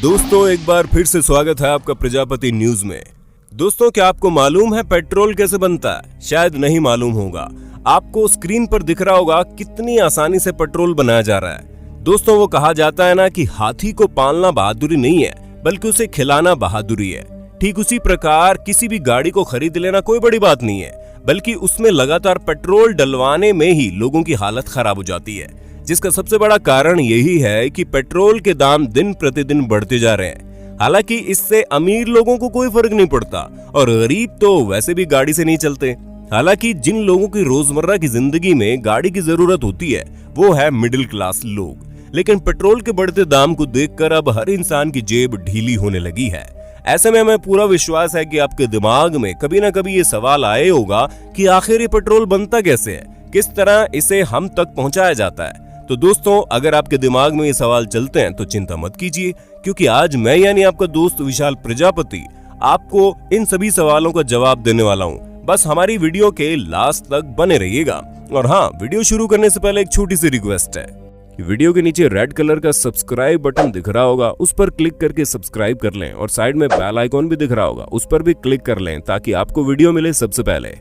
दोस्तों एक बार फिर से स्वागत है आपका प्रजापति न्यूज में। दोस्तों क्या आपको मालूम है पेट्रोल कैसे बनता है? शायद नहीं मालूम होगा। आपको स्क्रीन पर दिख रहा होगा कितनी आसानी से पेट्रोल बनाया जा रहा है। दोस्तों वो कहा जाता है ना कि हाथी को पालना बहादुरी नहीं है बल्कि उसे खिलाना बहादुरी है। ठीक उसी प्रकार किसी भी गाड़ी को खरीद लेना कोई बड़ी बात नहीं है, बल्कि उसमें लगातार पेट्रोल डलवाने में ही लोगों की हालत खराब हो जाती है, जिसका सबसे बड़ा कारण यही है कि पेट्रोल के दाम दिन प्रतिदिन बढ़ते जा रहे हैं। हालांकि इससे अमीर लोगों को कोई फर्क नहीं पड़ता और गरीब तो वैसे भी गाड़ी से नहीं चलते। हालांकि जिन लोगों की रोजमर्रा की जिंदगी में गाड़ी की जरूरत होती है वो है मिडिल क्लास लोग। लेकिन पेट्रोल के बढ़ते दाम को देखकर अब हर इंसान की जेब ढीली होने लगी है। ऐसे में हमें पूरा विश्वास है कि आपके दिमाग में कभी ना कभी ये सवाल आए होगा कि आखिर ये पेट्रोल बनता कैसे है, किस तरह इसे हम तक पहुंचाया जाता है। तो दोस्तों अगर आपके दिमाग में ये सवाल चलते हैं तो चिंता मत कीजिए, क्योंकि आज मैं यानी आपका दोस्त विशाल प्रजापति आपको इन सभी सवालों का जवाब देने वाला हूँ। बस हमारी वीडियो के लास्ट तक बने रहिएगा। और हाँ, वीडियो शुरू करने से पहले एक छोटी सी रिक्वेस्ट है कि वीडियो के नीचे रेड कलर का सब्सक्राइब बटन दिख रहा होगा, उस पर क्लिक करके सब्सक्राइब कर लें और साइड में बेल आइकॉन भी दिख रहा होगा, उस पर भी क्लिक कर लें ताकि आपको वीडियो मिले सबसे पहले।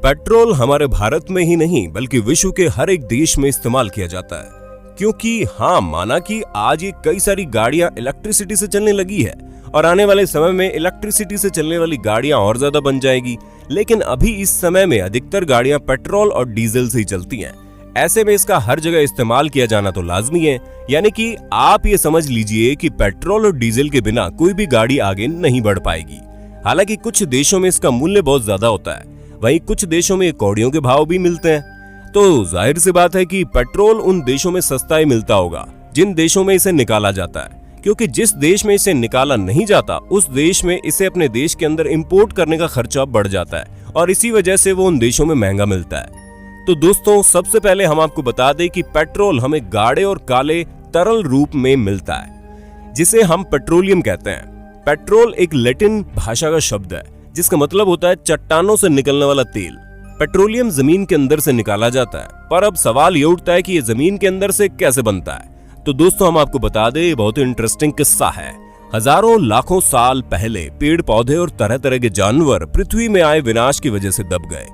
पेट्रोल हमारे भारत में ही नहीं बल्कि विश्व के हर एक देश में इस्तेमाल किया जाता है, क्योंकि हाँ माना कि आज ये कई सारी गाड़ियां इलेक्ट्रिसिटी से चलने लगी है और आने वाले समय में इलेक्ट्रिसिटी से चलने वाली गाड़ियां और ज्यादा बन जाएगी। लेकिन अभी इस समय में अधिकतर गाड़ियां पेट्रोल और डीजल से ही चलती हैं। ऐसे में इसका हर जगह इस्तेमाल किया जाना तो लाजमी है, यानी कि आप ये समझ लीजिए कि पेट्रोल और डीजल के बिना कोई भी गाड़ी आगे नहीं बढ़ पाएगी। हालांकि कुछ देशों में इसका मूल्य बहुत ज्यादा होता है, वहीं कुछ देशों में कौड़ियों के भाव भी मिलते हैं। तो जाहिर सी बात है कि पेट्रोल उन देशों में सस्ता ही मिलता होगा जिन देशों में इसे निकाला जाता है, क्योंकि जिस देश में इसे निकाला नहीं जाता उस देश में इसे अपने देश के अंदर इंपोर्ट करने का खर्चा बढ़ जाता है और इसी वजह से वो उन देशों में महंगा मिलता है। तो दोस्तों सबसे पहले हम आपको बता दें कि पेट्रोल हमें गाढ़े और काले तरल रूप में मिलता है, जिसे हम पेट्रोलियम कहते हैं। पेट्रोल एक लैटिन भाषा का शब्द है जिसका मतलब होता है चट्टानों से निकलने वाला तेल। पेट्रोलियम जमीन के अंदर से निकाला जाता है, पर अब सवाल ये उठता है कि ये जमीन के अंदर से कैसे बनता है। तो दोस्तों हम आपको बता दें, ये बहुत ही इंटरेस्टिंग किस्सा है। हजारों लाखों साल पहले पेड़ पौधे और तरह तरह के जानवर पृथ्वी में आए विनाश की वजह से दब गए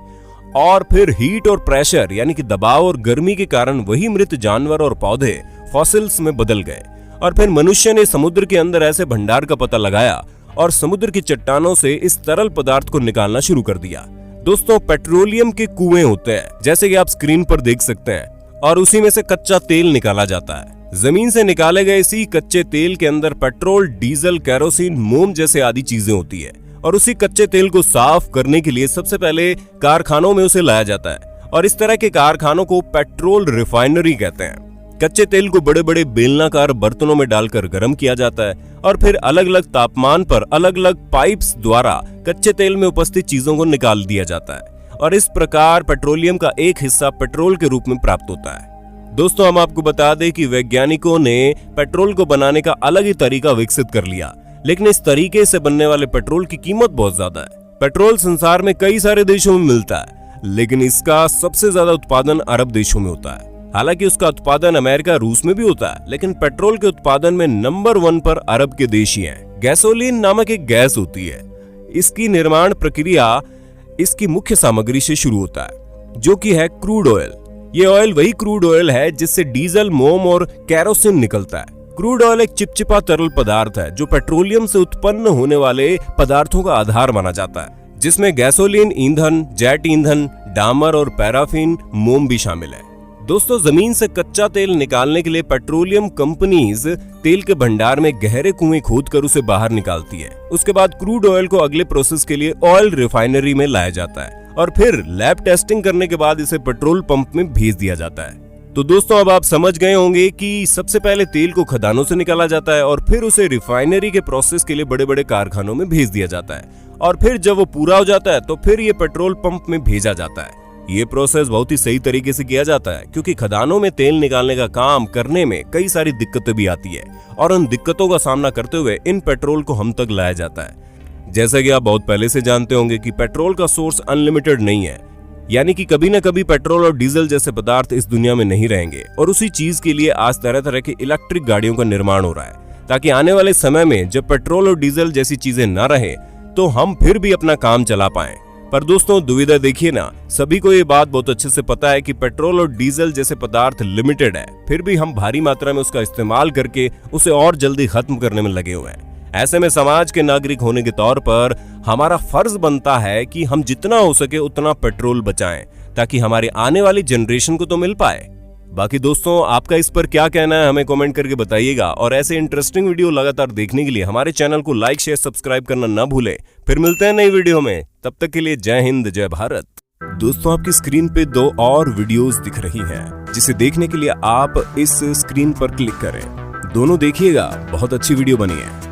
और फिर हीट और प्रेशर यानी कि दबाव और गर्मी के कारण वही मृत जानवर और पौधे फॉसिल्स में बदल गए और फिर मनुष्य ने समुद्र के अंदर ऐसे भंडार का पता लगाया और समुद्र की चट्टानों से इस तरल पदार्थ को निकालना शुरू कर दिया। दोस्तों पेट्रोलियम के कुएं होते हैं जैसे कि आप स्क्रीन पर देख सकते हैं, और उसी में से कच्चा तेल निकाला जाता है। जमीन से निकाले गए इसी कच्चे तेल के अंदर पेट्रोल, डीजल, केरोसिन, मोम जैसे आदि चीजें होती है और उसी कच्चे तेल को साफ करने के लिए सबसे पहले कारखानों में उसे लाया जाता है और इस तरह के कारखानों को पेट्रोल रिफाइनरी कहते हैं। कच्चे तेल को बड़े बड़े बेलनाकार बर्तनों में डालकर गर्म किया जाता है और फिर अलग अलग तापमान पर अलग अलग पाइप्स द्वारा कच्चे तेल में उपस्थित चीजों को निकाल दिया जाता है और इस प्रकार पेट्रोलियम का एक हिस्सा पेट्रोल के रूप में प्राप्त होता है। दोस्तों हम आपको बता दें कि वैज्ञानिकों ने पेट्रोल को बनाने का अलग ही तरीका विकसित कर लिया, लेकिन इस तरीके से बनने वाले पेट्रोल की कीमत बहुत ज्यादा है। पेट्रोल संसार में कई सारे देशों में मिलता है, लेकिन इसका सबसे ज्यादा उत्पादन अरब देशों में होता है। हालांकि उसका उत्पादन अमेरिका, रूस में भी होता है, लेकिन पेट्रोल के उत्पादन में नंबर 1 पर अरब के देश ही हैं। गैसोलीन नामक एक गैस होती है, इसकी निर्माण प्रक्रिया इसकी मुख्य सामग्री से शुरू होता है जो कि है क्रूड ऑयल। ये ऑयल वही क्रूड ऑयल है जिससे डीजल, मोम और केरोसिन निकलता है। क्रूड ऑयल एक चिपचिपा तरल पदार्थ है जो पेट्रोलियम से उत्पन्न होने वाले पदार्थों का आधार माना जाता है, जिसमें गैसोलीन ईंधन, जेट ईंधन, डामर और पैराफिन, मोम भी शामिल है। दोस्तों जमीन से कच्चा तेल निकालने के लिए पेट्रोलियम कंपनीज तेल के भंडार में गहरे कुएं खोदकर उसे बाहर निकालती है। उसके बाद क्रूड ऑयल को अगले प्रोसेस के लिए ऑयल रिफाइनरी में लाया जाता है और फिर लैब टेस्टिंग करने के बाद इसे पेट्रोल पंप में भेज दिया जाता है। तो दोस्तों अब आप समझ गए होंगे कि सबसे पहले तेल को खदानों से निकाला जाता है और फिर उसे रिफाइनरी के प्रोसेस के लिए बड़े बड़े कारखानों में भेज दिया जाता है और फिर जब वो पूरा हो जाता है तो फिर ये पेट्रोल पंप में भेजा जाता है। ये प्रोसेस बहुत ही सही तरीके से किया जाता है, क्योंकि खदानों में तेल निकालने का काम करने में कई सारी दिक्कतें भी आती है और उन दिक्कतों का सामना करते हुए इन पेट्रोल को हम तक लाया जाता है। जैसा कि आप बहुत पहले से जानते होंगे कि पेट्रोल का सोर्स अनलिमिटेड नहीं है, यानी कि कभी न कभी पेट्रोल और डीजल जैसे पदार्थ इस दुनिया में नहीं रहेंगे और उसी चीज के लिए आज तरह तरह की इलेक्ट्रिक गाड़ियों का निर्माण हो रहा है। ताकि आने वाले समय में जब पेट्रोल और डीजल जैसी चीजें न रहे तो हम फिर भी अपना काम चला पाएं। पर दोस्तों दुविधा देखिए ना, सभी को ये बात बहुत अच्छे से पता है कि पेट्रोल और डीजल जैसे पदार्थ लिमिटेड है, फिर भी हम भारी मात्रा में उसका इस्तेमाल करके उसे और जल्दी खत्म करने में लगे हुए हैं। ऐसे में समाज के नागरिक होने के तौर पर हमारा फर्ज बनता है कि हम जितना हो सके उतना पेट्रोल बचाएं, ताकि हमारी आने वाली जनरेशन को तो मिल पाए। बाकी दोस्तों आपका इस पर क्या कहना है हमें कमेंट करके बताइएगा, और ऐसे इंटरेस्टिंग वीडियो लगातार देखने के लिए हमारे चैनल को लाइक शेयर सब्सक्राइब करना ना भूलें। फिर मिलते हैं नई वीडियो में, तब तक के लिए जय हिंद जय भारत। दोस्तों आपकी स्क्रीन पे 2 और वीडियोस दिख रही हैं, जिसे देखने के लिए आप इस स्क्रीन पर क्लिक करें। दोनों देखिएगा, बहुत अच्छी वीडियो बनी है।